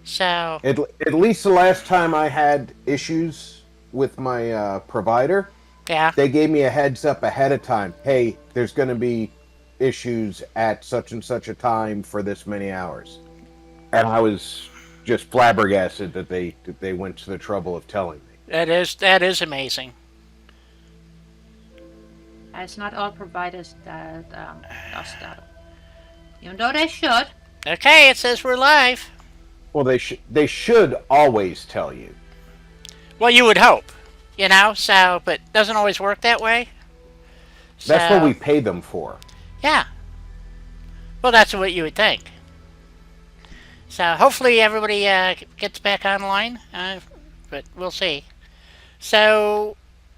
So, At least the last time I had issues with my provider, yeah. they gave me a heads up ahead of time. Hey, there's going to be issues at such and such a time for this many hours, and I was just flabbergasted that they went to the trouble of telling me. That is amazing. It's not all providers that does that, even though they should. Okay, it says we're live. Well, they should always tell you. Well, you would hope, so, but doesn't always work that way. That's what So, we pay them for. yeah. Well, that's what you would think. So, hopefully everybody gets back online, but we'll see. So,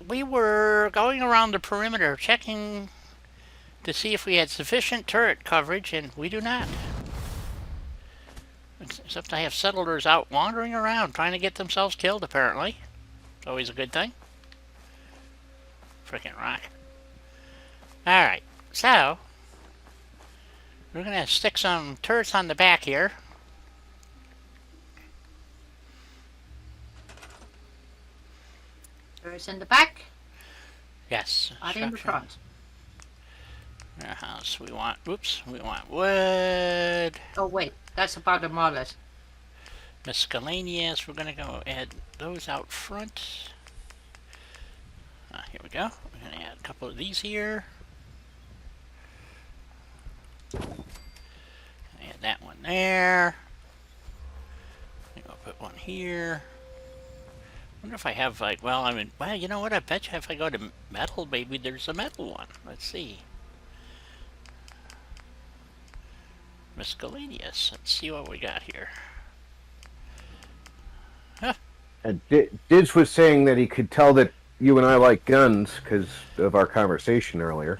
we were going around the perimeter checking to see if we had sufficient turret coverage, and we do not. Except I have settlers out wandering around trying to get themselves killed, apparently. It's always a good thing. Freaking rock. Alright, so we're going to stick some turrets on the back here. There's in the back, Yes. not in the front. Our house. We want wood. Oh wait, that's about the models. Miscellaneous. We're going to go add those out front. Here we go. We're going to add a couple of these here. Add that one there. I'm going to put one here. I wonder if I have, like, well, you know what? I bet you if I go to metal, maybe there's a metal one. Let's see. Miscellaneous. Let's see what we got here. Huh. Diz was saying that he could tell that you and I like guns because of our conversation earlier.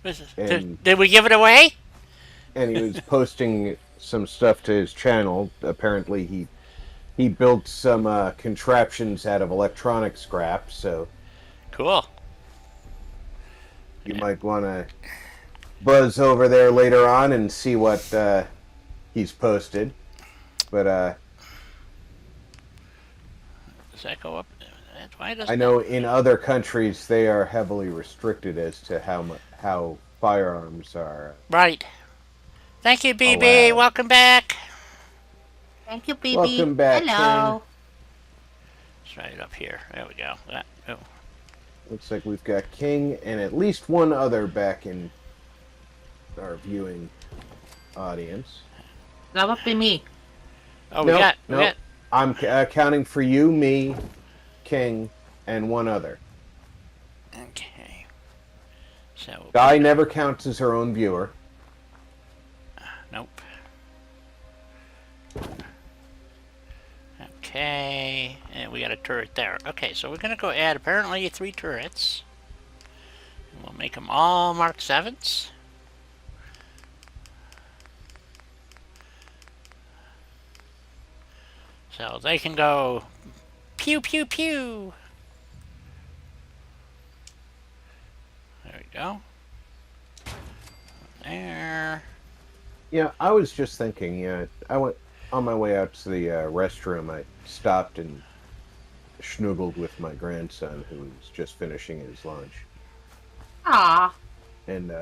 Did we give it away? And he was posting some stuff to his channel. Apparently, he built some contraptions out of electronic scrap. So cool. You might want to buzz over there later on and see what he's posted. But does that go up? Why does I know in other countries they are heavily restricted as to how firearms are. Right. Thank you, BB. Allowed. Welcome back. Thank you, BB. Welcome back, Hello. It's right up here. There we go. Oh. Looks like we've got King and at least one other back in our viewing audience. That would be me. Oh, we got. I'm counting for you, me, King, and one other. Okay. So. Guy never counts as her own viewer. Nope. Okay, and we got a turret there. Okay, so we're gonna go add apparently 3 turrets. And we'll make them all Mark 7s. So they can go pew pew pew. There we go. There. Yeah, I was just thinking, I went on my way out to the restroom. I stopped and snuggled with my grandson, who was just finishing his lunch. Ah. And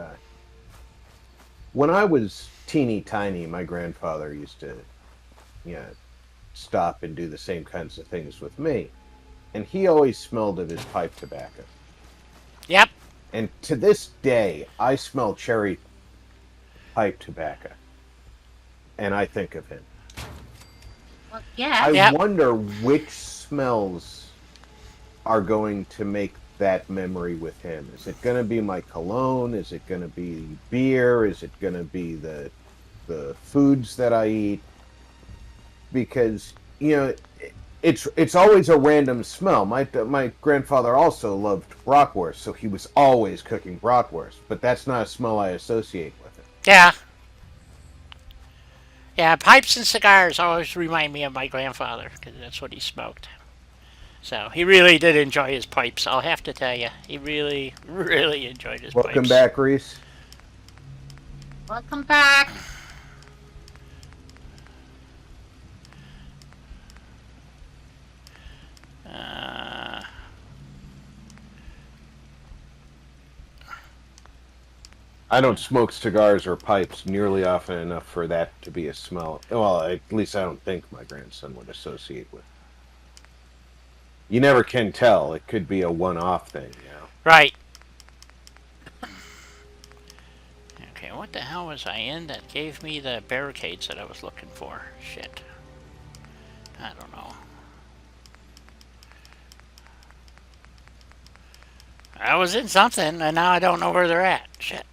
when I was teeny tiny, my grandfather used to, stop and do the same kinds of things with me. And he always smelled of his pipe tobacco. Yep. And to this day, I smell cherry pipe tobacco. And I think of him. Well, yeah. I wonder which smells are going to make that memory with him. Is it going to be my cologne? Is it going to be beer? Is it going to be the foods that I eat? Because it's always a random smell. My grandfather also loved bratwurst, so he was always cooking bratwurst. But that's not a smell I associate with it. Yeah. Yeah, pipes and cigars always remind me of my grandfather, because that's what he smoked. So he really did enjoy his pipes, I'll have to tell you. He really, really enjoyed his pipes. Welcome back, Reese. Welcome back. I don't smoke cigars or pipes nearly often enough for that to be a smell. Well, at least I don't think my grandson would associate with. You never can tell. It could be a one-off thing, you know. Right. Okay, what the hell was I in that gave me the barricades that I was looking for? Shit. I don't know. I was in something, and now I don't know where they're at. Shit.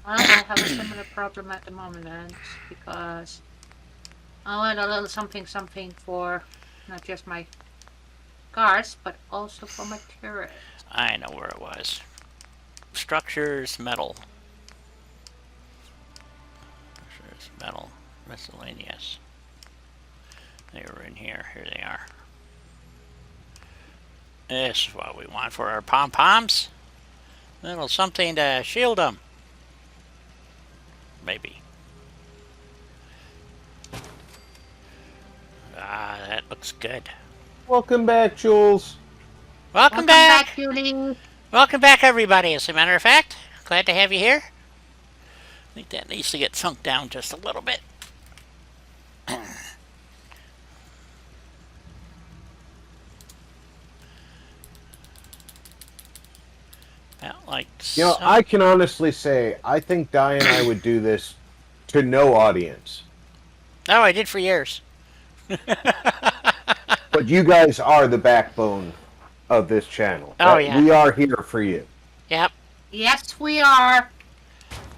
Well, I have a similar problem at the moment because I want a little something for not just my guards, but also for my turret. I know where it was. Structures, metal. Structures, metal, miscellaneous. They were in here. Here they are. This is what we want for our pom-poms. Little something to shield them. Maybe. Ah, that looks good. Welcome back, Jules. Welcome back. Julie. Welcome back, everybody. As a matter of fact, glad to have you here. I think that needs to get sunk down just a little bit. About like You know, I can honestly say I think Di and I would do this to no audience. Oh, I did for years. But you guys are the backbone of this channel. Oh, yeah. We are here for you. Yep. Yes, we are.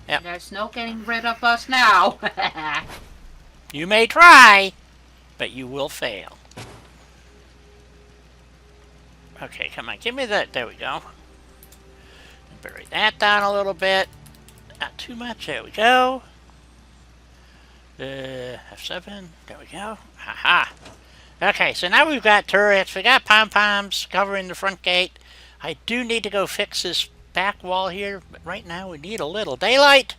Yep. There's no getting rid of us now. You may try, but you will fail. Okay, come on, give me that. There we go. Bury that down a little bit. Not too much. There we go. F7. There we go. Haha. Okay, so now we've got turrets. We got pom-poms covering the front gate. I do need to go fix this back wall here, but right now we need a little daylight.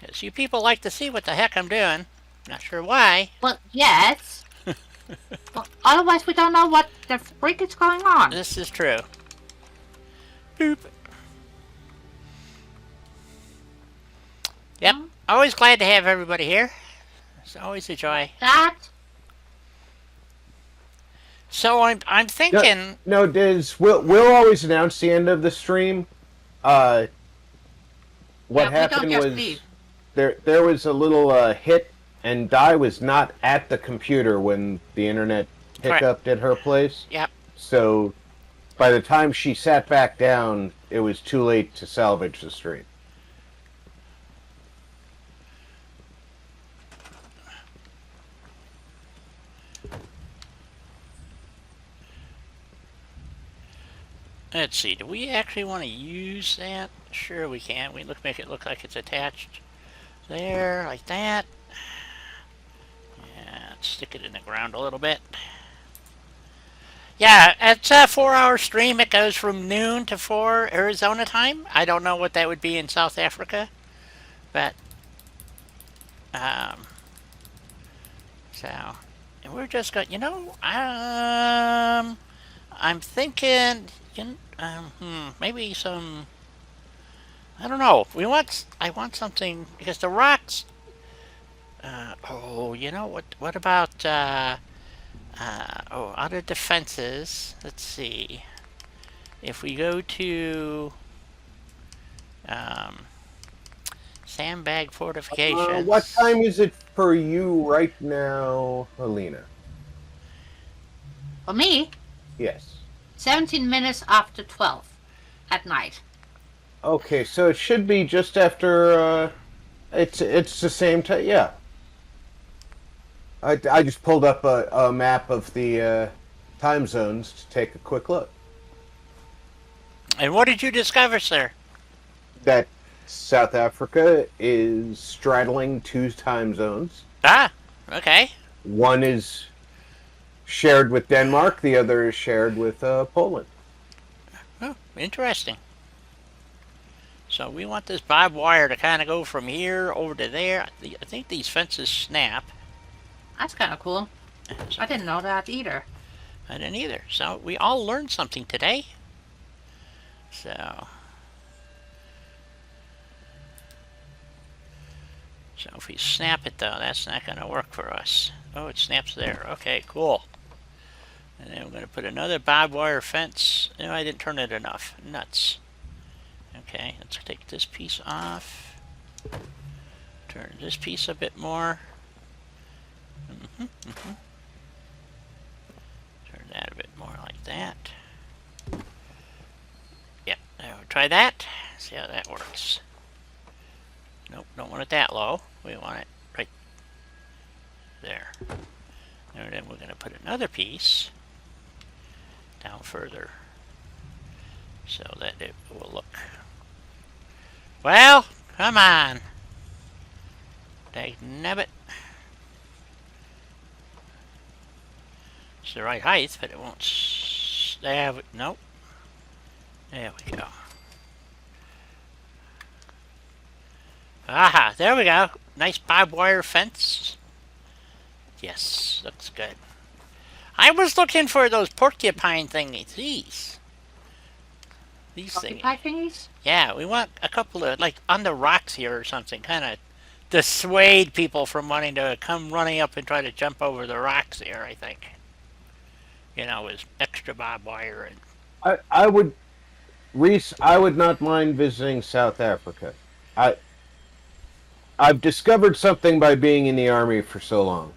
Because you people like to see what the heck I'm doing. Not sure why. Well, yes. Well, otherwise, we don't know what the freak is going on. This is true. Boop. Yep. Always glad to have everybody here. It's always a joy. That. So I'm thinking. No, we'll always announce the end of the stream. What happened was leave. there was a little hit, and Di was not at the computer when the internet hiccuped at her place. Yep. So by the time she sat back down, it was too late to salvage the stream. Let's see. Do we actually want to use that? Sure, we can. We make it look like it's attached there, like that. Yeah, let's stick it in the ground a little bit. Yeah, it's a 4-hour stream. It goes from noon to 4 Arizona time. I don't know what that would be in South Africa, but so and we're just going. I'm thinking. Maybe some. I don't know. I want something because the rocks. You know what? What about? Other defenses. Let's see. If we go to sandbag fortifications. What time is it for you right now, Alina? For me, Yes. 17 minutes after 12 at night. Okay, so it should be just after. It's the same time. Yeah. I just pulled up a map of the time zones to take a quick look. And what did you discover, sir? That South Africa is straddling 2 time zones. Ah, okay. One is shared with Denmark, the other is shared with Poland. Oh, interesting. So we want this barbed wire to kind of go from here over to there. I think these fences snap. That's kind of cool. I didn't know that either. I didn't either. So we all learned something today. So if we snap it though, that's not going to work for us. Oh, it snaps there. Okay, cool. And then we're going to put another barbed wire fence. No, I didn't turn it enough. Nuts. Okay, let's take this piece off. Turn this piece a bit more. Turn that a bit more like that. Yeah, now we'll try that. See how that works. Nope, don't want it that low. We want it right there. And then we're going to put another piece down further so that it will look... Well, come on. Dagnabbit. It's the right height, but it won't stab it. Nope. There we go. Aha, there we go. Nice barbed wire fence. Yes, looks good. I was looking for those porcupine thingies. These Porcupine thingies? Yeah, we want a couple of, like, on the rocks here or something, kind of dissuade people from wanting to come running up and try to jump over the rocks here, I think. You know, with extra barbed wire and... I would, Reese, I would not mind visiting South Africa. I've discovered something by being in the army for so long.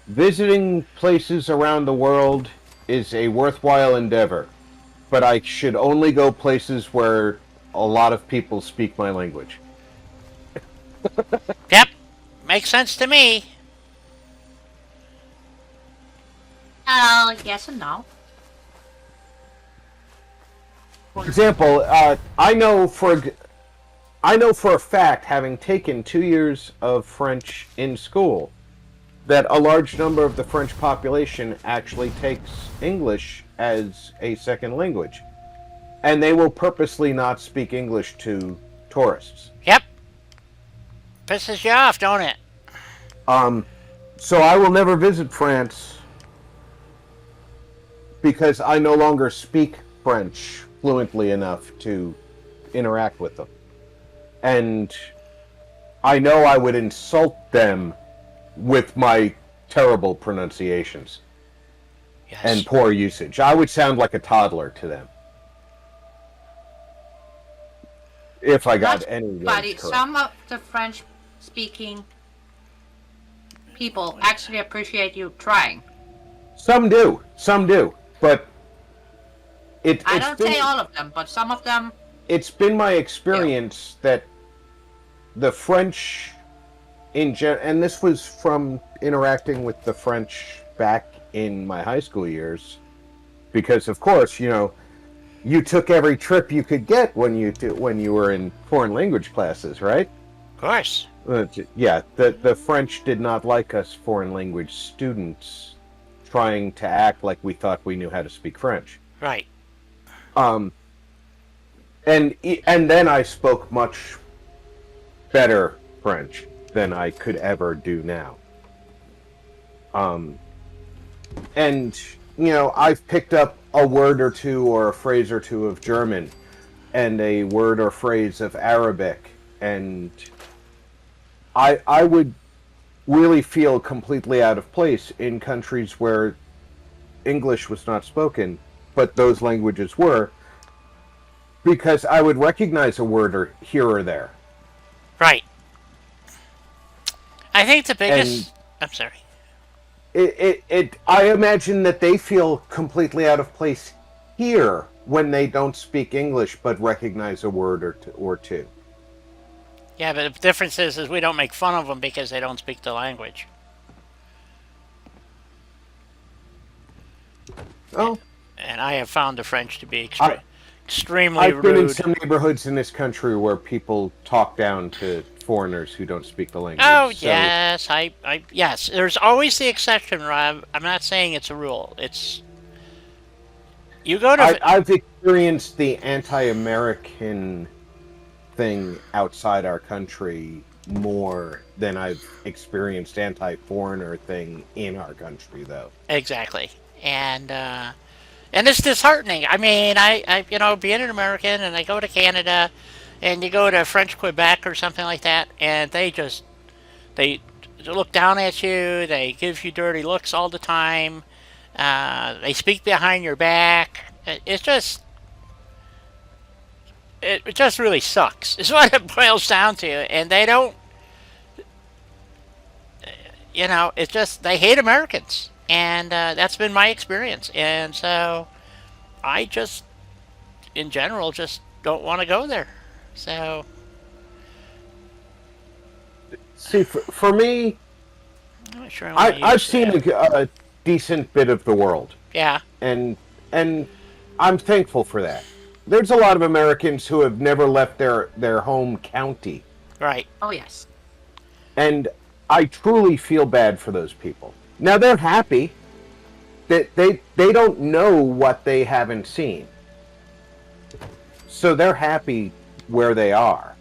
Visiting places around the world is a worthwhile endeavor, but I should only go places where a lot of people speak my language. Yep, makes sense to me. Yes and no. For example, I know for a fact, having taken 2 years of French in school, that a large number of the French population actually takes English as a second language. And they will purposely not speak English to tourists. Yep. Pisses you off, don't it? So I will never visit France because I no longer speak French fluently enough to interact with them. And I know I would insult them with my terrible pronunciations and poor usage. I would sound like a toddler to them. If I got any words correct. Some of the French-speaking people actually appreciate you trying. Some do, but I don't say all of them, but some of them. It's been my experience that the French and this was from interacting with the French back in my high school years, because of course, you know, you took every trip you could get when you were in foreign language classes, right? Of course. Yeah, the French did not like us foreign language students trying to act like we thought we knew how to speak French. Right. And then I spoke much better French than I could ever do now. And, you know, I've picked up a word or two or a phrase or two of German and a word or phrase of Arabic, and I would really feel completely out of place in countries where English was not spoken, but those languages were, because I would recognize a word or here or there. Right. I think the biggest... I'm sorry. I imagine that they feel completely out of place here when they don't speak English but recognize a word or two. Yeah, but the difference is we don't make fun of them because they don't speak the language. Oh. And I have found the French to be extremely I've rude. been in some neighborhoods in this country where people talk down to foreigners who don't speak the language. Oh, so, yes. Yes, there's always the exception, Rob. I'm not saying it's a rule. It's... You go to... I've experienced the anti-American thing outside our country more than I've experienced anti-foreigner thing in our country, though. Exactly. And And it's disheartening. I mean, being an American and I go to Canada and you go to French Quebec or something like that, and they look down at you, they give you dirty looks all the time, they speak behind your back. It just really sucks. Is what it boils down to, and they don't. It's just they hate Americans, and that's been my experience. And so I just, in general, just don't want to go there. So See, for me, I'm not sure I want to I've use seen that. a decent bit of the world, Yeah, and and I'm thankful for that. There's a lot of Americans who have never left their home county, right. Oh yes. and I truly feel bad for those people. Now they're happy that they don't know what they haven't seen, so they're happy where they are.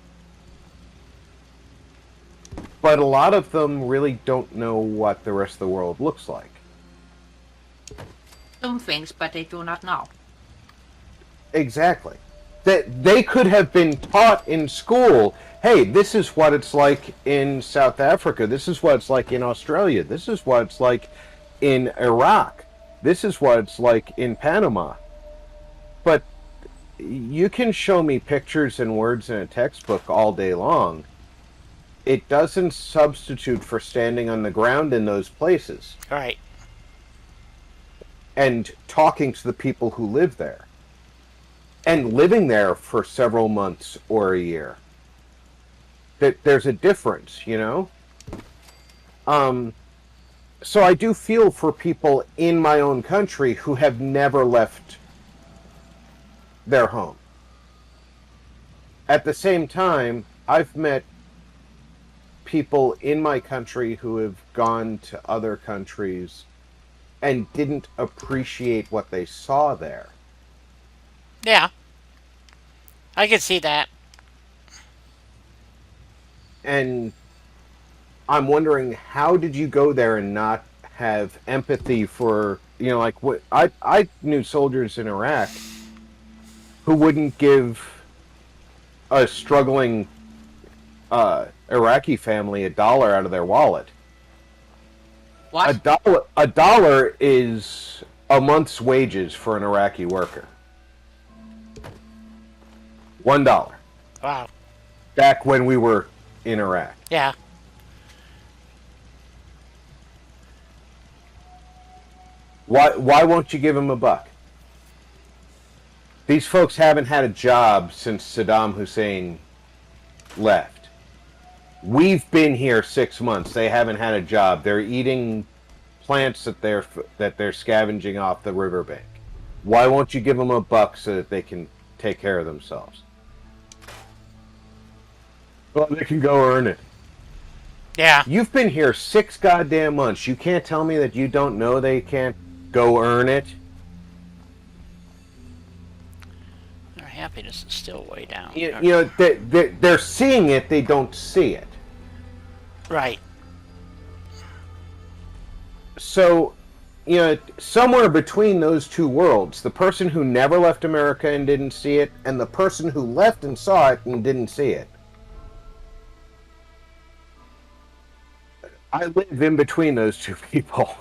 But a lot of them really don't know what the rest of the world looks like. Some things, but they do not know. Exactly. That they could have been taught in school, hey, this is what it's like in South Africa, this is what it's like in Australia, this is what it's like in Iraq, this is what it's like in Panama. But you can show me pictures and words in a textbook all day long. It doesn't substitute for standing on the ground in those places Right. and talking to the people who live there and living there for several months or a year. That there's a difference, you know? So I do feel for people in my own country who have never left their home. At the same time, I've met people in my country who have gone to other countries and didn't appreciate what they saw there. Yeah, I can see that. And I'm wondering, how did you go there and not have empathy for, like what I knew soldiers in Iraq who wouldn't give a struggling Iraqi family $1 out of their wallet. What? A dollar is a month's wages for an Iraqi worker. $1. Wow. Back when we were in Iraq. Yeah. Why won't you give them $1? These folks haven't had a job since Saddam Hussein left. We've been here 6 months. They haven't had a job. They're eating plants that they're scavenging off the riverbank. Why won't you give them $1 so that they can take care of themselves? Well, they can go earn it. Yeah. You've been here 6 goddamn months. You can't tell me that you don't know they can't go earn it. Their happiness is still way down. They're seeing it. They don't see it. Right. So, somewhere between those two worlds, the person who never left America and didn't see it, and the person who left and saw it and didn't see it. I live in between those two people.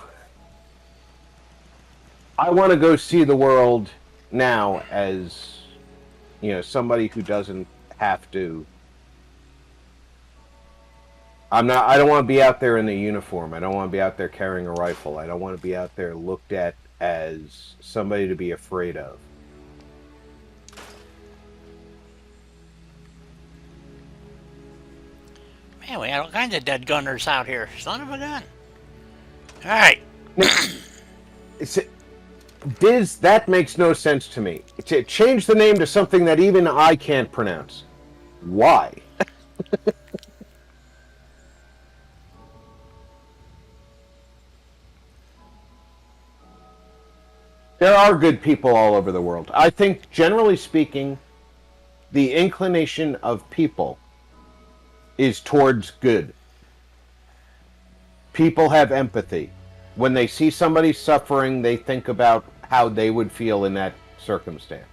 I want to go see the world now as, somebody who doesn't have to. I don't want to be out there in the uniform. I don't want to be out there carrying a rifle. I don't want to be out there looked at as somebody to be afraid of. Man, we had all kinds of dead gunners out here. Son of a gun. All right. That makes no sense to me. Change the name to something that even I can't pronounce. Why? There are good people all over the world. I think, generally speaking, the inclination of people is towards good. People have empathy. When they see somebody suffering, they think about how they would feel in that circumstance.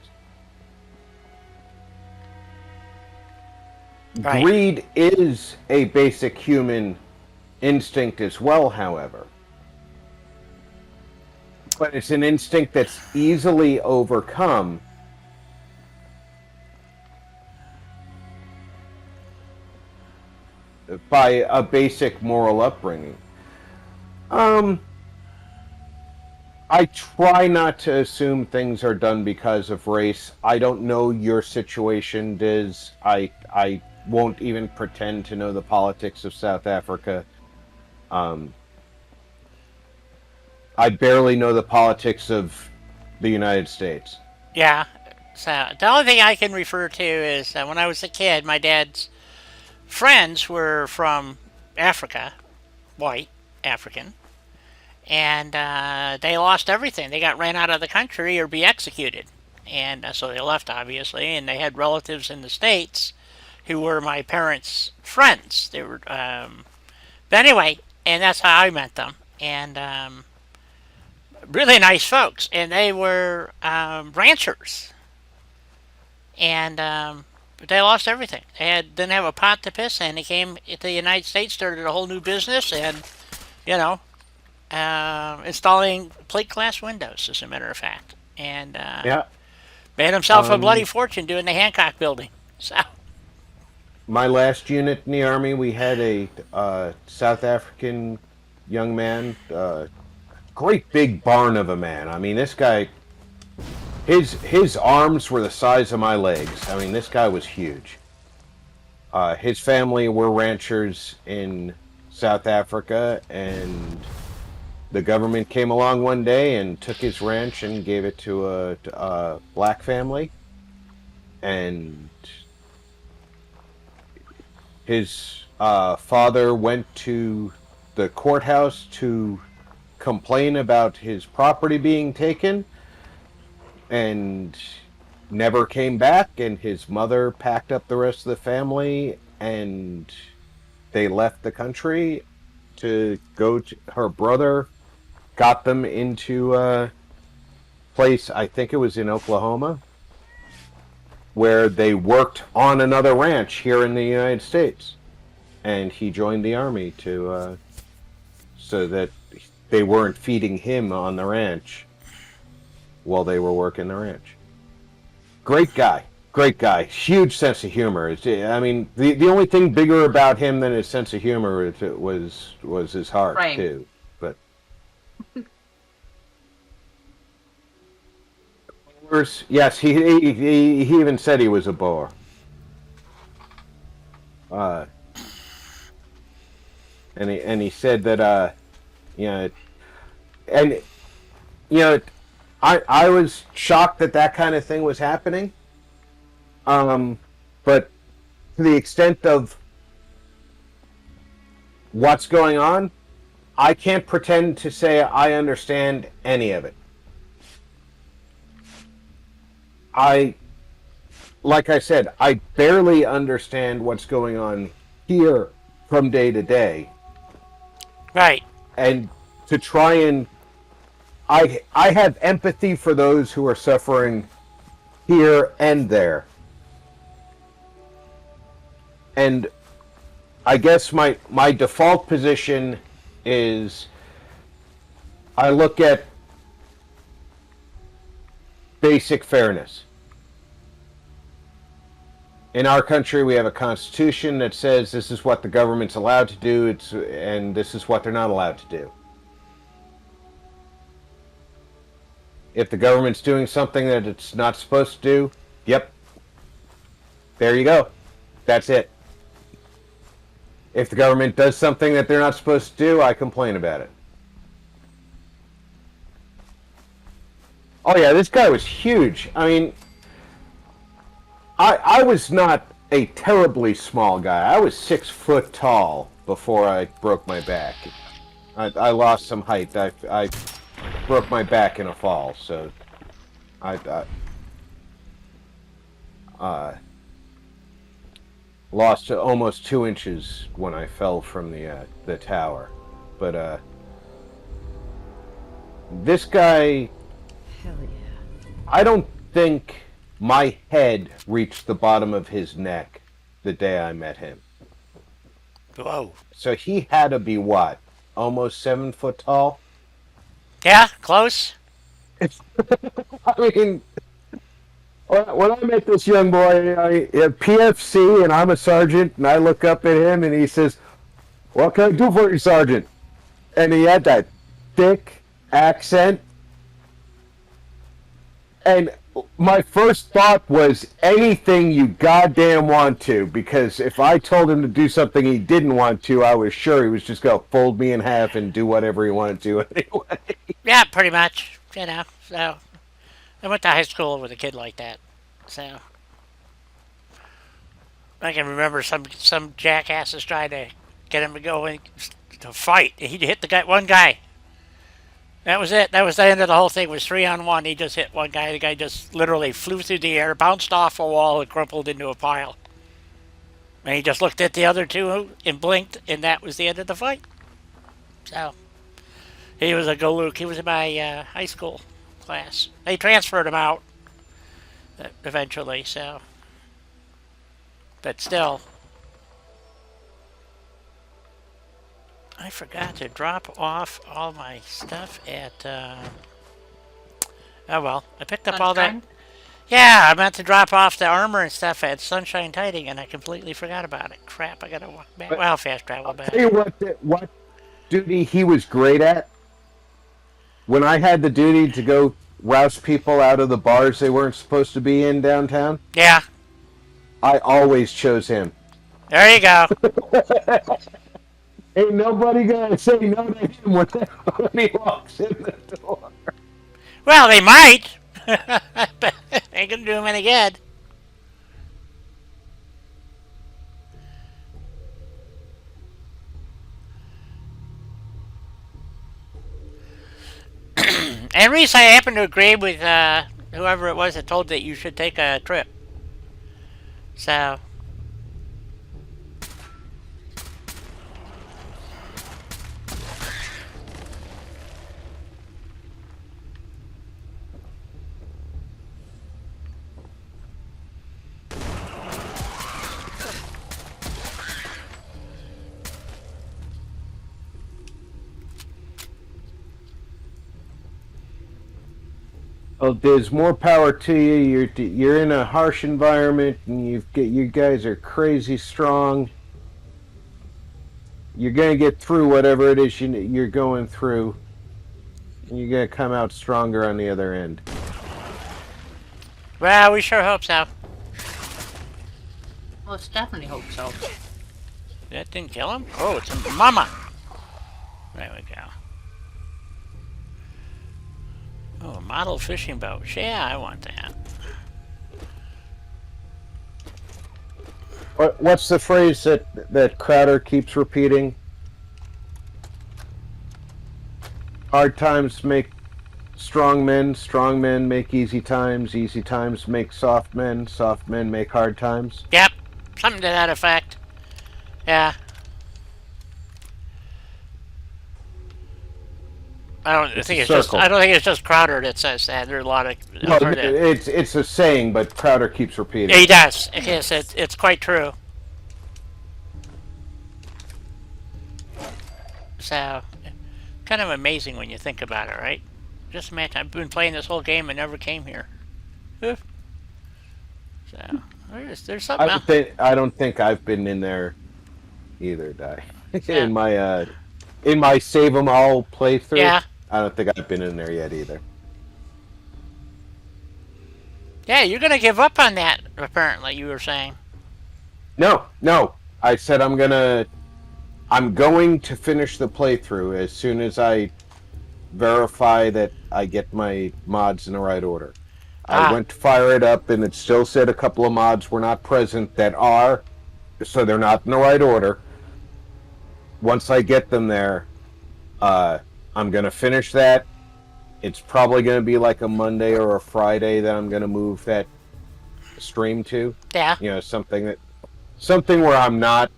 Right. Greed is a basic human instinct as well, however. But it's an instinct that's easily overcome by a basic moral upbringing. I try not to assume things are done because of race. I don't know your situation, Diz. I won't even pretend to know the politics of South Africa. I barely know the politics of the United States. Yeah. So the only thing I can refer to is when I was a kid, my dad's friends were from Africa, white African, and they lost everything. They got ran out of the country or be executed, and so they left, obviously. And they had relatives in the States who were my parents' friends. They were, but anyway, and that's how I met them. And really nice folks, and they were ranchers, and they lost everything. Didn't have a pot to piss in. They came to the United States, started a whole new business, and you know, installing plate glass windows, as a matter of fact, and Yeah. made himself a bloody fortune doing the Hancock Building. So My last unit in the Army, we had a South African young man, great big barn of a man. I mean, this guy, his arms were the size of my legs. I mean, this guy was huge. His family were ranchers in South Africa, and the government came along one day and took his ranch and gave it to a black family. And his father went to the courthouse to complain about his property being taken and never came back. And his mother packed up the rest of the family and they left the country to go to her brother, got them into a place, I think it was in Oklahoma, where they worked on another ranch here in the United States. And he joined the Army to so that they weren't feeding him on the ranch while they were working the ranch. Great guy. Great guy. Huge sense of humor. I mean, the only thing bigger about him than his sense of humor was his heart, Right. too. But yes, he even said he was a Boer. And he said that you know, and you know, I was shocked that that kind of thing was happening. But to the extent of what's going on, I can't pretend to say I understand any of it. Like I said, I barely understand what's going on here from day to day. right, And to try and I have empathy for those who are suffering here and there. And I guess my default position is I look at basic fairness. In our country, we have a constitution that says this is what the government's allowed to do, and this is what they're not allowed to do. If the government's doing something that it's not supposed to do, yep, there you go. That's it. If the government does something that they're not supposed to do, I complain about it. Oh yeah, this guy was huge. I mean, I was not a terribly small guy. I was 6 foot tall before I broke my back. I lost some height. I broke my back in a fall, so I lost almost 2 inches when I fell from the tower. But this guy Hell yeah. I don't think my head reached the bottom of his neck the day I met him. Whoa. So he had to be what? Almost 7 foot tall? Yeah, close. I mean, when I met this young boy at PFC, and I'm a sergeant, and I look up at him, and he says, "What can I do for you, Sergeant?" And he had that thick accent. And my first thought was anything you goddamn want to, because if I told him to do something he didn't want to, I was sure he was just going to fold me in half and do whatever he wanted to anyway. Yeah, pretty much. You know, so I went to high school with a kid like that. So I can remember some jackasses trying to get him to go in to fight. He hit the guy, one guy. That was it. That was the end of the whole thing. It was 3-on-1. He just hit one guy. The guy just literally flew through the air, bounced off a wall, and crumpled into a pile. And he just looked at the other two and blinked, and that was the end of the fight. So he was a Galook. He was in my high school class. They transferred him out eventually, so. But still. I forgot to drop off all my stuff at, oh well, I picked up all that. Sunshine? Yeah, I meant to drop off the armor and stuff at Sunshine Tiding, and I completely forgot about it. Crap, I gotta walk back. But Well, fast travel I'll back. tell you what duty he was great at. When I had the duty to go rouse people out of the bars they weren't supposed to be in downtown, Yeah, I always chose him. there you go. Ain't nobody gonna say no to him when he walks in the door. Well, they might. But ain't gonna do him any good. And Reese, I happen to agree with whoever it was that told that you should take a trip. So, Well, there's more power to you. You're in a harsh environment, and you guys are crazy strong. You're gonna get through whatever it is you're going through, and you're gonna come out stronger on the other end. well, we sure hope so. Most definitely hope so. That didn't kill him? Oh, it's a mama. There we go. Oh, model fishing boat. Yeah, I want that. What's the phrase that Crowder keeps repeating? Hard times make strong men make easy times make soft men make hard times. Yep, something to that effect. Yeah. I don't think it's just Crowder that says that. There are a lot of. No, it's a saying, but Crowder keeps repeating. Yeah, he does. Yes, it's quite true. So, kind of amazing when you think about it, right? Just imagine, I've been playing this whole game and never came here. So, there's something else. I don't think I've been in there either, Di. Yeah. in my save 'em all playthrough. Yeah. I don't think I've been in there yet either. Yeah, you're gonna give up on that, apparently, you were saying. No. I said I'm going to finish the playthrough as soon as I verify that I get my mods in the right order. I went to fire it up, and it still said a couple of mods were not present that are, so they're not in the right order. Once I get them there, I'm going to finish that. It's probably going to be like a Monday or a Friday that I'm going to move that stream to. Yeah. You know, something where I'm not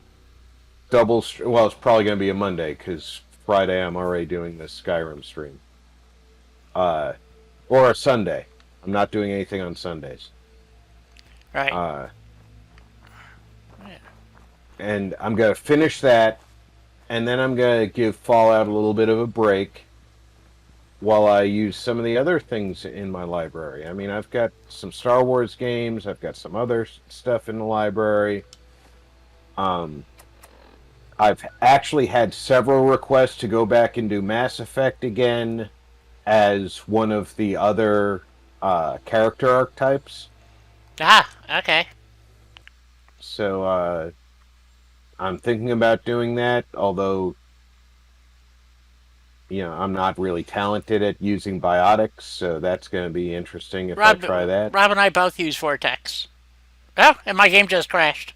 well, it's probably going to be a Monday, because Friday I'm already doing the Skyrim stream. or a Sunday. I'm not doing anything on Sundays. Right. Yeah. And I'm gonna finish that, and then I'm gonna give Fallout a little bit of a break while I use some of the other things in my library. I mean, I've got some Star Wars games. I've got some other stuff in the library. I've actually had several requests to go back and do Mass Effect again as one of the other character archetypes. Ah, okay. So I'm thinking about doing that, although I'm not really talented at using biotics, so that's going to be interesting if I try that. Rob and I both use Vortex. Oh, and my game just crashed.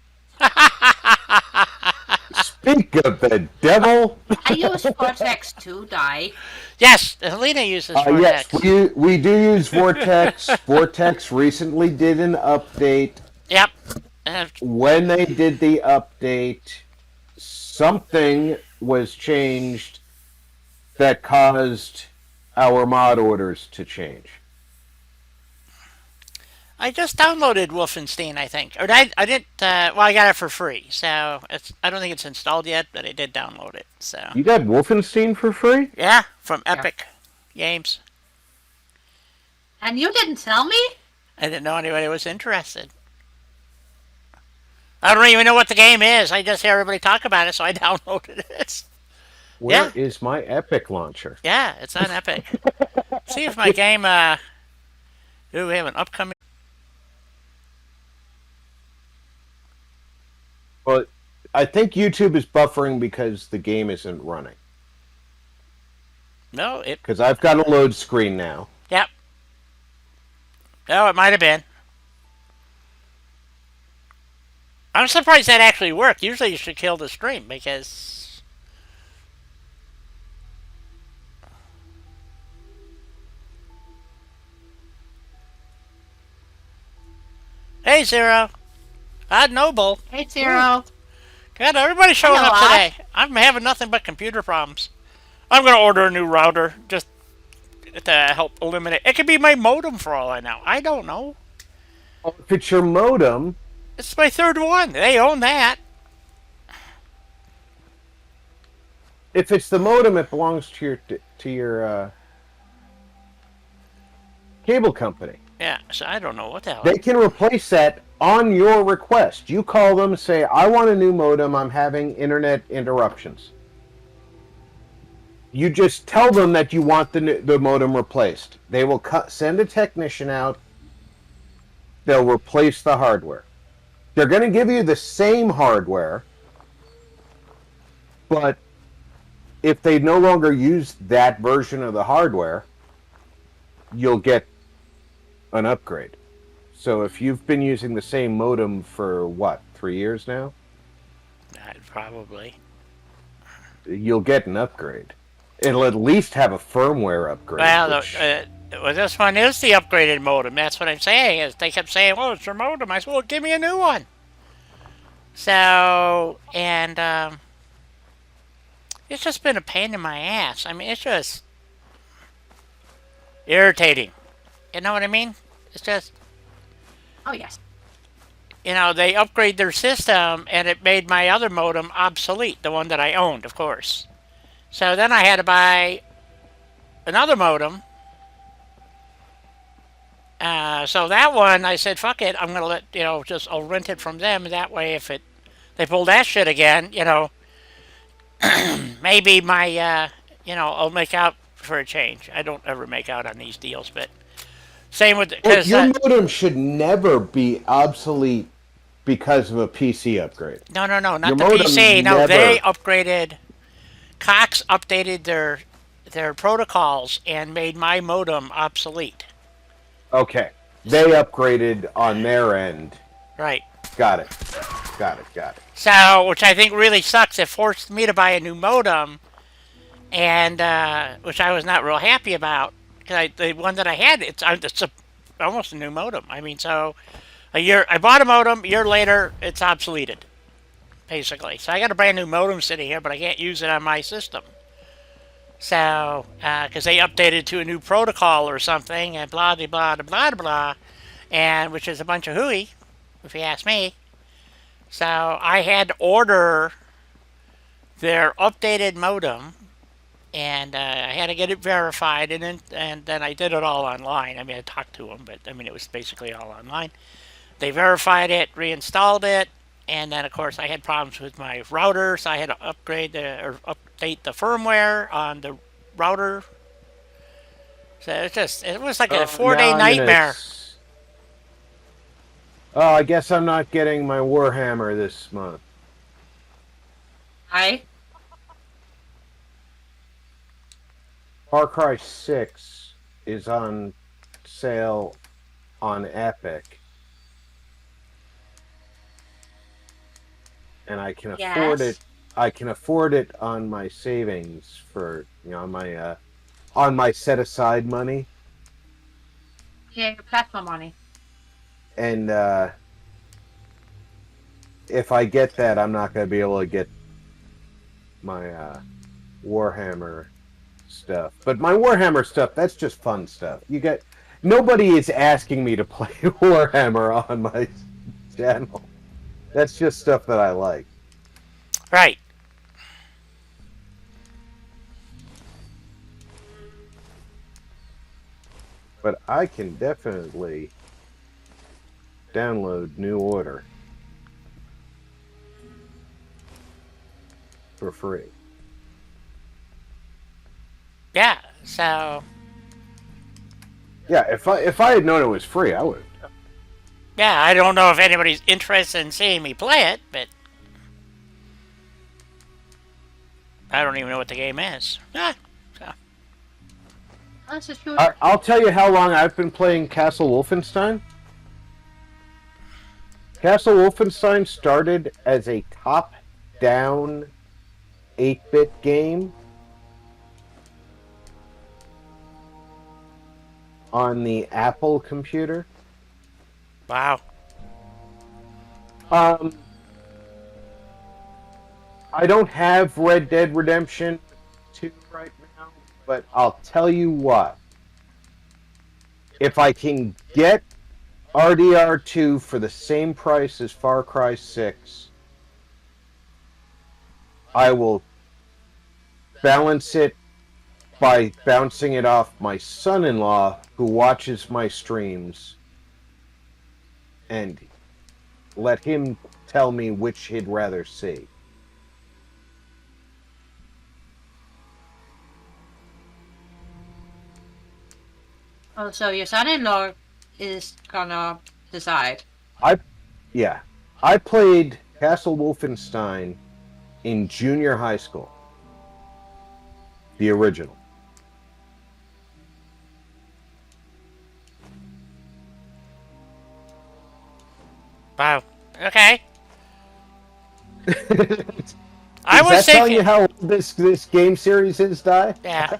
Speak of the devil! I use Vortex to die. Yes, Helena uses Vortex. Yes, we do use Vortex. Vortex recently did an update. Yep. When they did the update, something was changed that caused our mod orders to change. I just downloaded Wolfenstein, I think. Or I didn't, well, I got it for free. So I don't think it's installed yet, but I did download it. So You got Wolfenstein for free? yeah, from Epic Games. And you didn't tell me? I didn't know anybody was interested. I don't even know what the game is. I just hear everybody talk about it, so I downloaded it. Where is my Epic launcher? Yeah, it's on Epic. See if my game, do we have an upcoming? Well, I think YouTube is buffering because the game isn't running. No, it. Because I've got a load screen now. Yep. Oh, it might have been. I'm surprised that actually worked. Usually you should kill the stream because... Hey, Zero. Odd Noble. Hey, Zero. God, everybody's showing Hello, up today. I'm having nothing but computer problems. I'm going to order a new router just to help eliminate... It could be my modem for all I know. I don't know. If it's your modem... It's my third one. They own that. If it's the modem, it belongs to your cable company. Yeah, so I don't know what the hell. They can replace that on your request. You call them, say, I want a new modem. I'm having internet interruptions. You just tell them that you want the modem replaced. They will send a technician out. They'll replace the hardware. They're going to give you the same hardware, but if they no longer use that version of the hardware, you'll get an upgrade. So if you've been using the same modem for, 3 years now? Probably. You'll get an upgrade. It'll at least have a firmware upgrade. Well, well, this one is the upgraded modem. That's what I'm saying. Is they kept saying, "Well, it's your modem." I said, "Well, give me a new one." So, and it's just been a pain in my ass. I mean, it's just irritating. You know what I mean? It's just. Oh, yes. They upgrade their system, and it made my other modem obsolete, the one that I owned, of course. So then I had to buy another modem. So that one, I said, fuck it, I'm going to I'll rent it from them. That way, if they pull that shit again, maybe my, I'll make out for a change. I don't ever make out on these deals, but same with... your modem should never be obsolete because of a PC upgrade. No, not the PC. No, they upgraded... Cox updated their protocols and made my modem obsolete. Okay. They upgraded on their end. Right. Got it. So, which I think really sucks. It forced me to buy a new modem, and which I was not real happy about. Because the one that I had, it's almost a new modem. I mean, so I bought a modem. A year later, it's obsoleted, basically. So I got a brand new modem sitting here, but I can't use it on my system. So, because they updated to a new protocol or something, and blah, blah, blah, blah, blah, blah, and which is a bunch of hooey, if you ask me. So I had to order their updated modem, and I had to get it verified, and then I did it all online. I mean, I talked to them, but I mean, it was basically all online. They verified it, reinstalled it, and then of course I had problems with my router, so I had to update the firmware on the router. So it was like a Oh, 4 day nightmare. Oh, I guess I'm not getting my Warhammer this month. I Far Cry 6 is on sale on Epic, and I can afford it. yes. I can afford it on my savings for on my set aside money, Yeah, your platform money. and if I get that, I'm not going to be able to get my Warhammer stuff. But my Warhammer stuff, that's just fun stuff. Nobody is asking me to play Warhammer on my channel. That's just stuff that I like. Right. But I can definitely download New Order for free. Yeah. So Yeah, if I had known it was free, I would. yeah, I don't know if anybody's interested in seeing me play it, but I don't even know what the game is. So That's a shooter. I'll tell you how long I've been playing Castle Wolfenstein. Castle Wolfenstein started as a top-down 8-bit game on the Apple computer. wow. I don't have Red Dead Redemption 2 right now, but I'll tell you what. If I can get RDR2 for the same price as Far Cry 6, I will balance it by bouncing it off my son-in-law who watches my streams and let him tell me which he'd rather see. Oh, so your son-in-law is gonna decide. Yeah. I played Castle Wolfenstein in junior high school. The original. Wow. Okay. I Is was that telling you thinking. how old this game series is, Di? Yeah.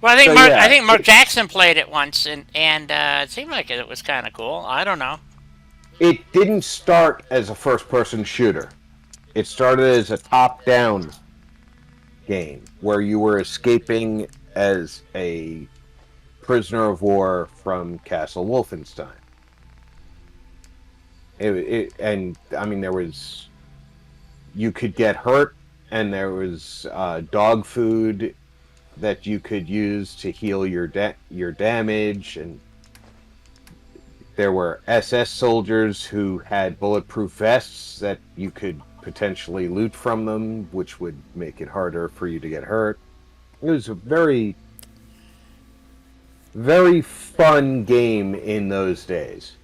Well, So, I yeah, think Mark Jackson played it once, and it seemed like it was kind of cool. I don't know. it didn't start as a first-person shooter. It started as a top-down game where you were escaping as a prisoner of war from Castle Wolfenstein. And I mean, you could get hurt, and there was dog food that you could use to heal your damage, and there were SS soldiers who had bulletproof vests that you could potentially loot from them, which would make it harder for you to get hurt. It was a very, very fun game in those days.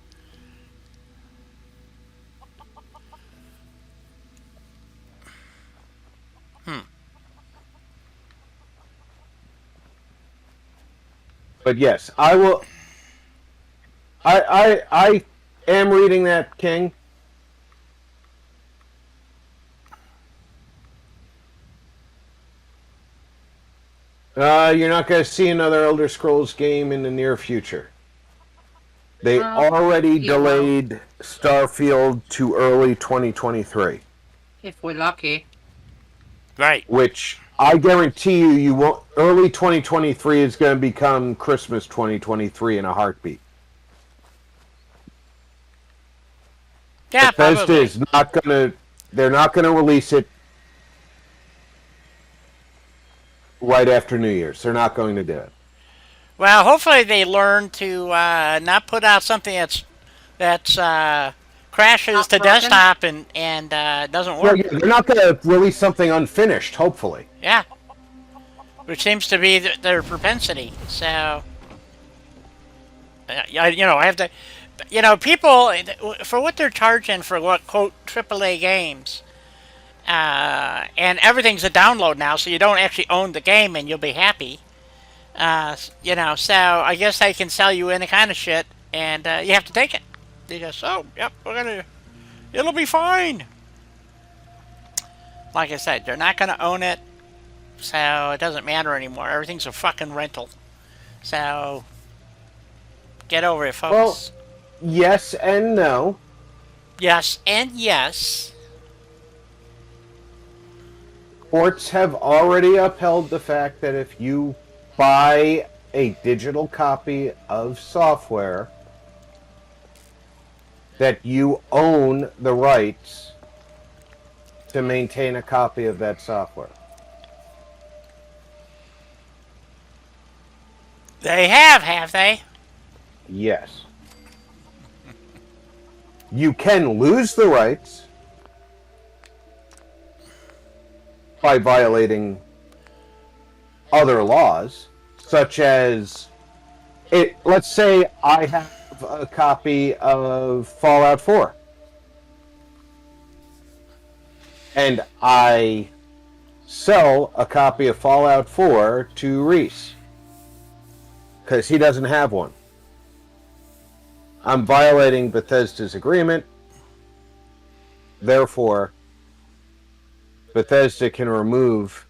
Hmm. But yes, I will. I am reading that, King. You're not going to see another Elder Scrolls game in the near future. They already you will. delayed Starfield to early 2023. If we're lucky. Right. Which I guarantee you won't. Early 2023 is going to become Christmas 2023 in a heartbeat. Yeah, Bethesda probably. is not going to. They're not going to release it right after New Year's. They're not going to do it. Well, hopefully they learn to not put out something that's crashes Not to broken. desktop and doesn't Well, work. yeah, they're not going to release something unfinished. Hopefully. Yeah, which seems to be their propensity. So, I have to, people for what they're charging for what quote AAA games, and everything's a download now, so you don't actually own the game, and you'll be happy. So I guess they can sell you any kind of shit, and you have to take it. They just, oh, yep, it'll be fine. Like I said, they're not gonna own it, so it doesn't matter anymore. Everything's a fucking rental. So get over it, folks. Well, yes and no. Yes and yes. Courts have already upheld the fact that if you buy a digital copy of software, that you own the rights to maintain a copy of that software. They have they? Yes. You can lose the rights by violating other laws, such as let's say I have a copy of Fallout 4 and I sell a copy of Fallout 4 to Reese because he doesn't have one. I'm violating Bethesda's agreement. Therefore, Bethesda can remove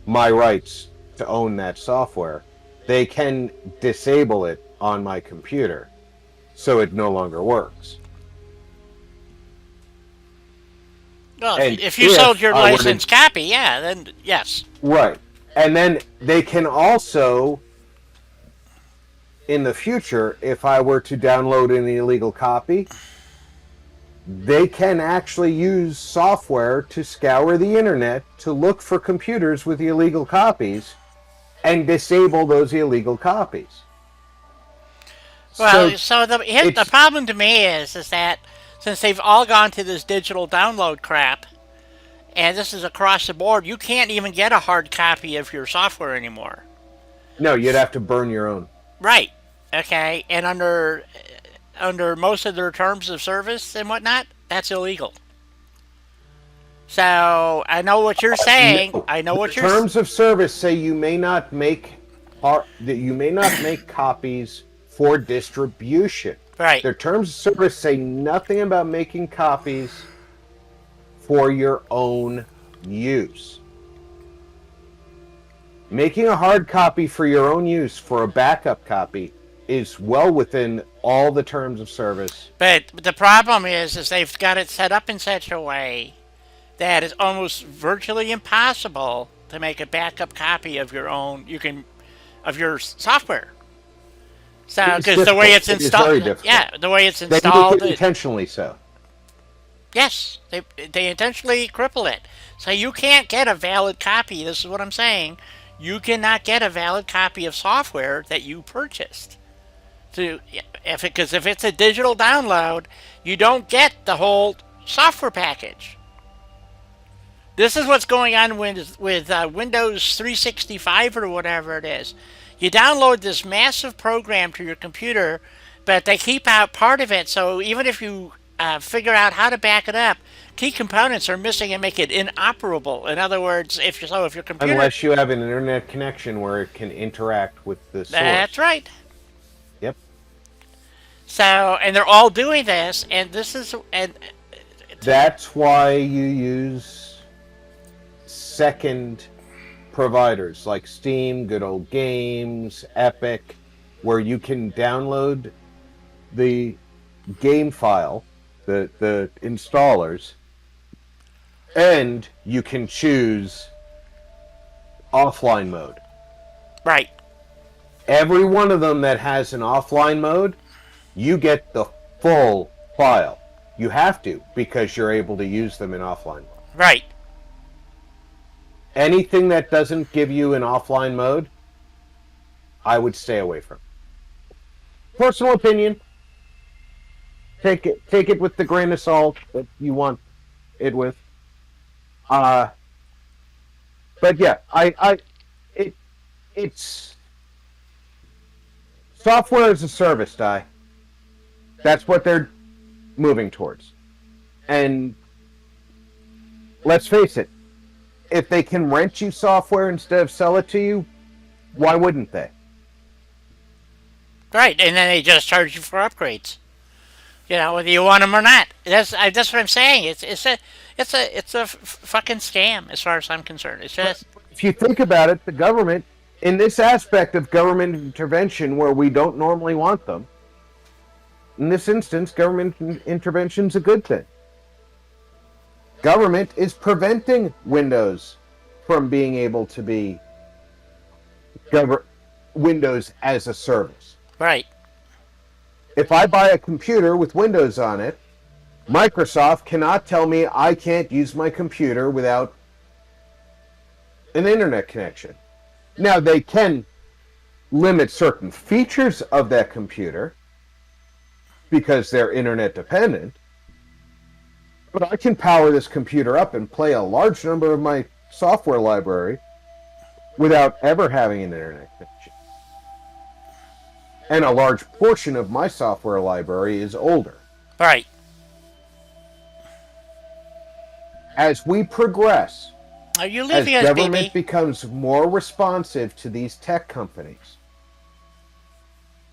my rights to own that software. They can disable it on my computer so it no longer works. Well, And if you sold your I were to- licensed copy, yeah, then yes. Right. And then they can also, in the future, if I were to download an illegal copy, they can actually use software to scour the internet to look for computers with illegal copies and disable those illegal copies. Well, so the problem to me is that since they've all gone to this digital download crap, and this is across the board, you can't even get a hard copy of your software anymore. No, you'd have to burn your own. Right. Okay. And under most of their terms of service and whatnot, that's illegal. So I know what you're saying. No. I know what The you're terms of service say you may not make copies for distribution. right. Their terms of service say nothing about making copies for your own use. Making a hard copy for your own use for a backup copy is well within all the terms of service. But the problem is they've got it set up in such a way that it's almost virtually impossible to make a backup copy of your own. Of your software. So It's because the way it's difficult. It is installed, very difficult. yeah, the way it's They installed, make it intentionally so. yes, they intentionally cripple it. So you can't get a valid copy. This is what I'm saying. You cannot get a valid copy of software that you purchased. Because if it's a digital download, you don't get the whole software package. This is what's going on with Windows 365 or whatever it is. You download this massive program to your computer, but they keep out part of it. So even if you figure out how to back it up, key components are missing and make it inoperable. In other words, if your computer, Unless you have an internet connection where it can interact with the source. that's right. Yep. So, and they're all doing this, and That's why you use second providers like Steam, Good Old Games, Epic, where you can download the game file, the installers, And you can choose offline mode. Right. Every one of them that has an offline mode, you get the full file. You have to, because you're able to use them in offline mode. Right. Anything that doesn't give you an offline mode, I would stay away from. Personal opinion. Take it with the grain of salt that you want it with. But yeah, it's software as a service, Di. That's what they're moving towards. And let's face it, if they can rent you software instead of sell it to you, why wouldn't they? Right. And then they just charge you for upgrades. You know, whether you want them or not. That's what I'm saying. It's a fucking scam as far as I'm concerned. It's just If you think about it, the government, in this aspect of government intervention where we don't normally want them, in this instance, government intervention is a good thing. Government is preventing Windows from being able to be Windows as a service. right. If I buy a computer with Windows on it, Microsoft cannot tell me I can't use my computer without an internet connection. Now, they can limit certain features of that computer because they're internet dependent, but I can power this computer up and play a large number of my software library without ever having an internet connection. And a large portion of my software library is older. Right. As we progress, Are you as leaving us, government BB? becomes more responsive to these tech companies,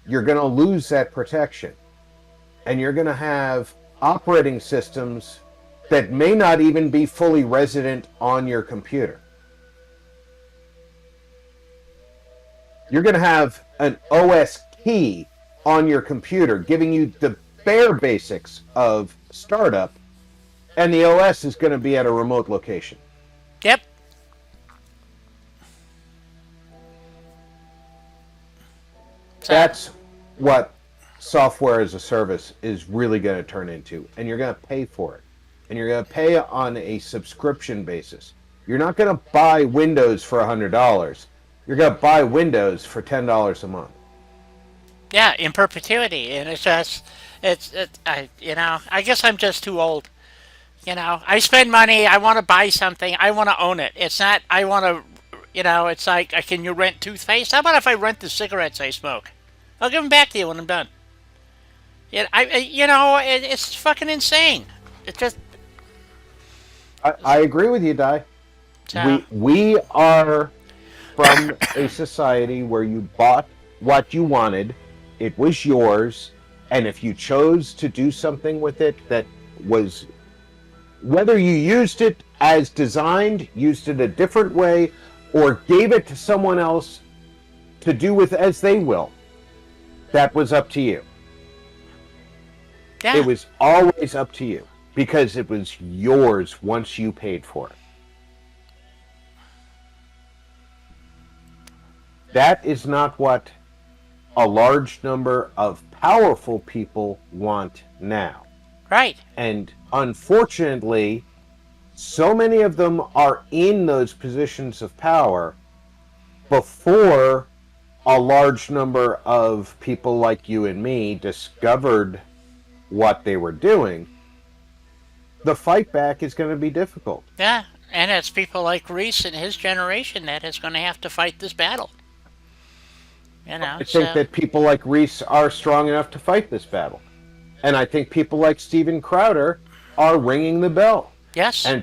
you're going to lose that protection. And you're going to have operating systems that may not even be fully resident on your computer. You're going to have an OS key on your computer giving you the bare basics of startup, and the OS is going to be at a remote location. Yep. So, That's what software as a service is really going to turn into, and you're going to pay for it. And you're going to pay on a subscription basis. You're not going to buy Windows for $100. You're going to buy Windows for $10 a month. yeah, in perpetuity, and it's just I guess I'm just too old. You know, I spend money. I want to buy something. I want to own it. It's not. I want to. It's like, can you rent toothpaste? How about if I rent the cigarettes I smoke? I'll give them back to you when I'm done. Yeah, it's fucking insane. It just. I agree with you, Di. So, We are from a society where you bought what you wanted, it was yours, and if you chose to do something with it that was, whether you used it as designed, used it a different way, or gave it to someone else to do with as they will, that was up to you. yeah. It was always up to you because it was yours once you paid for it. That is not what a large number of powerful people want now. Right. And unfortunately, so many of them are in those positions of power before a large number of people like you and me discovered what they were doing. The fight back is going to be difficult. Yeah, and it's people like Reese and his generation that is going to have to fight this battle. I think that people like Reese are strong enough to fight this battle. And I think people like Steven Crowder are ringing the bell. Yes. And,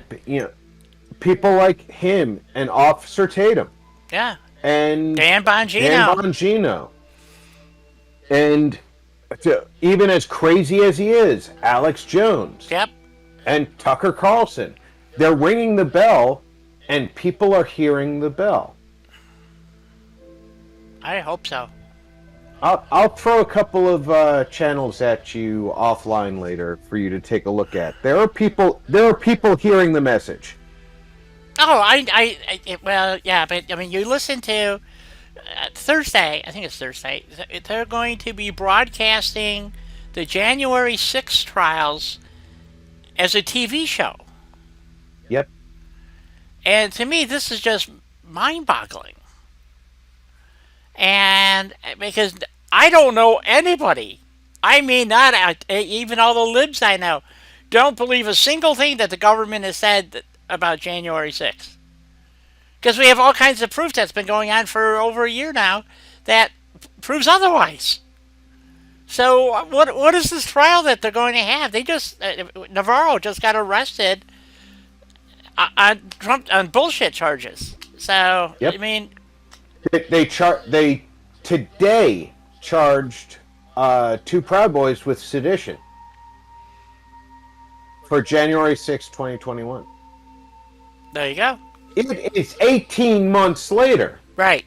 people like him and Officer Tatum. Yeah. And Dan Bongino. Dan Bongino. And even as crazy as he is, Alex Jones. Yep. And Tucker Carlson. They're ringing the bell, and people are hearing the bell. I hope so. I'll throw a couple of channels at you offline later for you to take a look at. There are people hearing the message. Oh, well, yeah, but I mean, you listen to Thursday. I think it's Thursday. They're going to be broadcasting the January 6th trials as a TV show, Yep. and to me, this is just mind-boggling. And because I don't know anybody, I mean, not even all the libs I know, don't believe a single thing that the government has said about January 6th. Because we have all kinds of proof that's been going on for over a year now that proves otherwise. So what is this trial that they're going to have? They just Navarro just got arrested on Trump on bullshit charges. So Yep. I mean, They today charged two Proud Boys with sedition for January 6, 2021. there you go. It is 18 months later. Right.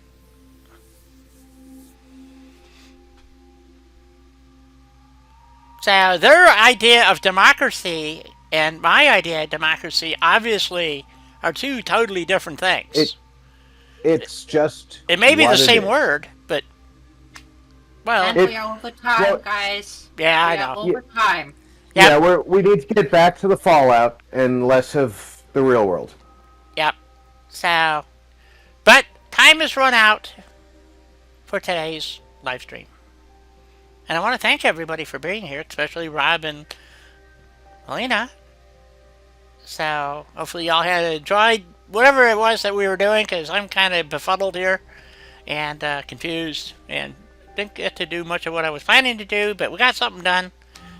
So their idea of democracy and my idea of democracy obviously are two totally different things. It's just It may be the what it same is. word, but well, And we are over time, well, guys. yeah, I We are know. over time. Yep. Yeah, we need to get back to the fallout and less of the real world. Yep. So, but time has run out for today's live stream. And I want to thank everybody for being here, especially Rob and Elena. So, hopefully y'all had enjoyed whatever it was that we were doing, because I'm kind of befuddled here and confused and didn't get to do much of what I was planning to do, but we got something done.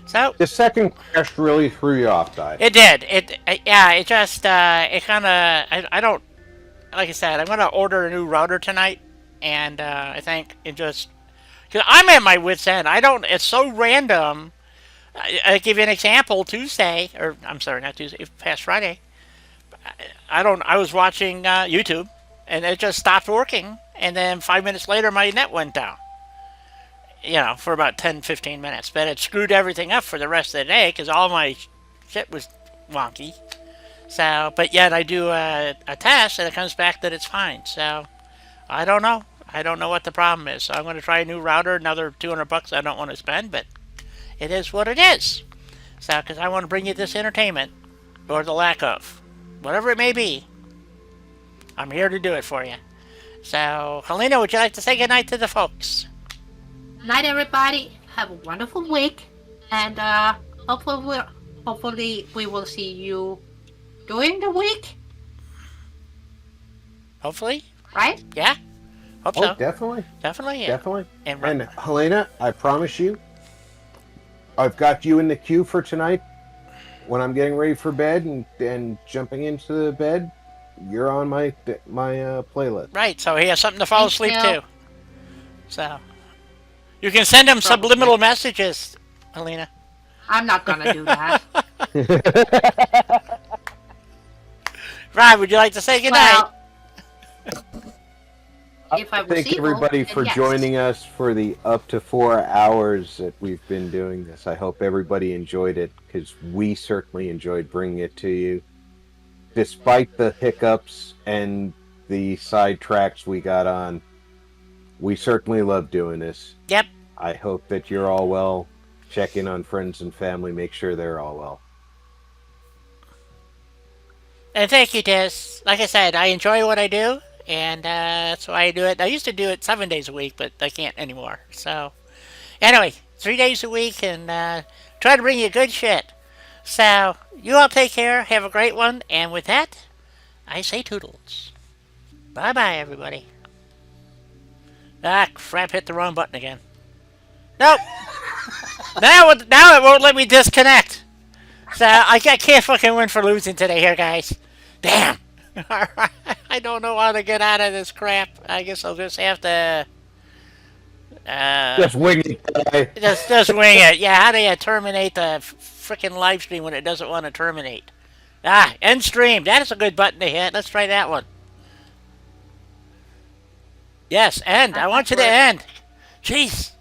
So, The second crash really threw you off, Di. it did. Yeah, it just, it kind of, I don't, like I said, I'm going to order a new router tonight, and I think it just, because I'm at my wit's end. I don't, it's so random. I give you an example. Tuesday, or I'm sorry, not Tuesday, past Friday, I was watching YouTube, and it just stopped working, and then 5 minutes later, my net went down. You know, for about 10, 15 minutes. But it screwed everything up for the rest of the day, because all my shit was wonky. So, but yet I do a test, and it comes back that it's fine. So, I don't know. I don't know what the problem is. So I'm going to try a new router, another $200 I don't want to spend, but it is what it is. So, because I want to bring you this entertainment, or the lack of, whatever it may be. I'm here to do it for you. So, Helena, would you like to say goodnight to the folks? Night, everybody. Have a wonderful week, and hopefully we will see you during the week, Hopefully. right? Yeah. Hope Oh, so. definitely. Definitely, yeah. Definitely. And And Helena, I promise you, I've got you in the queue for tonight. When I'm getting ready for bed and jumping into the bed, you're on my playlist. right, so he has something to fall Thank asleep you. to. So, you can send him subliminal messages, Helena. I'm not gonna do that. Rob, would you like to say goodnight? Well, if I was Thank evil, everybody then for yes. joining us for the up to 4 hours that we've been doing this. I hope everybody enjoyed it, because we certainly enjoyed bringing it to you. Despite the hiccups and the sidetracks we got on, we certainly love doing this. Yep. I hope that you're all well. Check in on friends and family. Make sure they're all well. And thank you, Des. Like I said, I enjoy what I do, and that's why I do it. I used to do it 7 days a week, but I can't anymore. So, anyway, 3 days a week, and try to bring you good shit. So, you all take care, have a great one, and with that, I say toodles. Bye-bye, everybody. Ah, crap, hit the wrong button again. Nope. now it won't let me disconnect. So, I can't fucking win for losing today here, guys. Damn. Alright, I don't know how to get out of this crap. I guess I'll just have to... Just wing it, guy. Just wing it. Yeah, how do you terminate the frickin' live stream when it doesn't want to terminate? Ah, end stream. That is a good button to hit. Let's try that one. Yes, end. I want you to end. Jeez.